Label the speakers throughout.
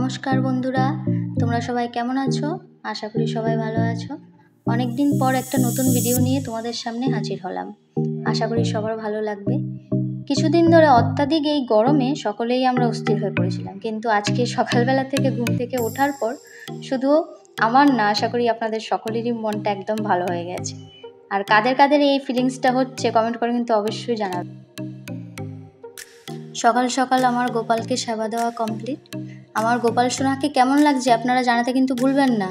Speaker 1: নমস্কার বন্ধুরা, তোমরা সবাই কেমন আছো? আশা করি সবাই ভালো আছো। অনেক দিন পর একটা নতুন ভিডিও নিয়ে তোমাদের সামনে হাজির হলাম। আশা করি সবার ভালো লাগবে। কিছুদিন ধরে অত্যাধিক এই গরমে সকলেই আমরা অস্থির হয়ে পড়েছিলাম, কিন্তু আজকে সকালবেলা থেকে ঘুম থেকে ওঠার পর শুধু আমার না, আশা করি আপনাদের সকলেরই মনটা একদম ভালো হয়ে গেছে। আর কাদের কাদের এই ফিলিংসটা হচ্ছে কমেন্ট করে কিন্তু অবশ্যই জানাবে। সকাল সকাল আমার গোপালকে সেবা দেওয়া কমপ্লিট। আমার গোপাল সোনাকে কেমন লাগছে আপনারা জানাতে কিন্তু ভুলবেন না।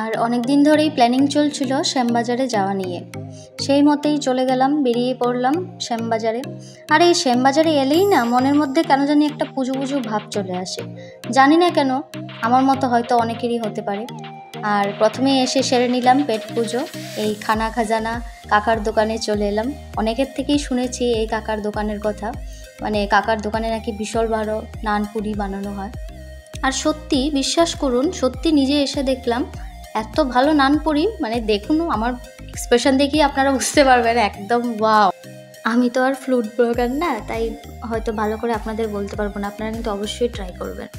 Speaker 1: আর অনেক দিন ধরেই প্ল্যানিং চলছিল শ্যামবাজারে যাওয়া নিয়ে, সেই মতেই চলে গেলাম, বেরিয়ে পড়লাম শ্যামবাজারে। আর এই শ্যামবাজারে এলেই না মনের মধ্যে কেন জানি একটা পুজো পুজো ভাব চলে আসে, জানি না কেন, আমার মতো হয়তো অনেকেরই হতে পারে। আর প্রথমে এসে সেরে নিলাম পেট পুজো। এই খানা খাজানা কাকার দোকানে চলে এলাম। অনেকের থেকেই শুনেছি এই কাকার দোকানের কথা, মানে কাকার দোকানে নাকি বিশাল বড় নানপুরি বানানো হয়। আর সত্যি বিশ্বাস করুন, সত্যি নিজে এসে দেখলাম এত ভালো নানপুরি, মানে দেখুন আমার এক্সপ্রেশন দেখেই আপনারা বুঝতে পারবেন একদম ওয়াও। আমি তো আর ফুড ব্লগার না, তাই হয়তো ভালো করে আপনাদের বলতে পারবো না, আপনারা কিন্তু অবশ্যই ট্রাই করবেন।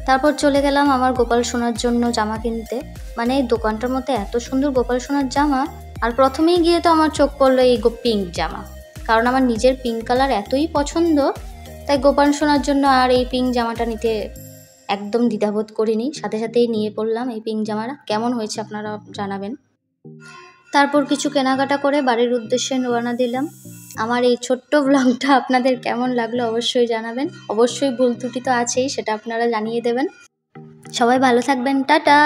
Speaker 1: তারপর চলে গেলাম আমার গোপাল সোনার জন্য জামা কিনতে। মানে এই দোকানটার মধ্যে এত সুন্দর গোপাল সোনার জামা, আর প্রথমেই গিয়ে তো আমার চোখ পড়লো এই পিঙ্ক জামা, কারণ আমার নিজের পিঙ্ক কালার এতই পছন্দ, তাই গোপাল সোনার জন্য আর এই পিঙ্ক জামাটা নিতে একদম দ্বিধাবোধ করিনি, সাথে সাথেই নিয়ে পড়লাম এই পিঙ্ক জামাটা। কেমন হয়েছে আপনারা জানাবেন। তারপর কিছু কেনাকাটা করে বাড়ির উদ্দেশ্যে রওনা দিলাম। আমার এই ছোট্ট ব্লগটা আপনাদের কেমন লাগলো অবশ্যই জানাবেন। অবশ্যই ভুল ত্রুটি তো আছেই, সেটা আপনারা জানিয়ে দেবেন। সবাই ভালো থাকবেন, টাটা।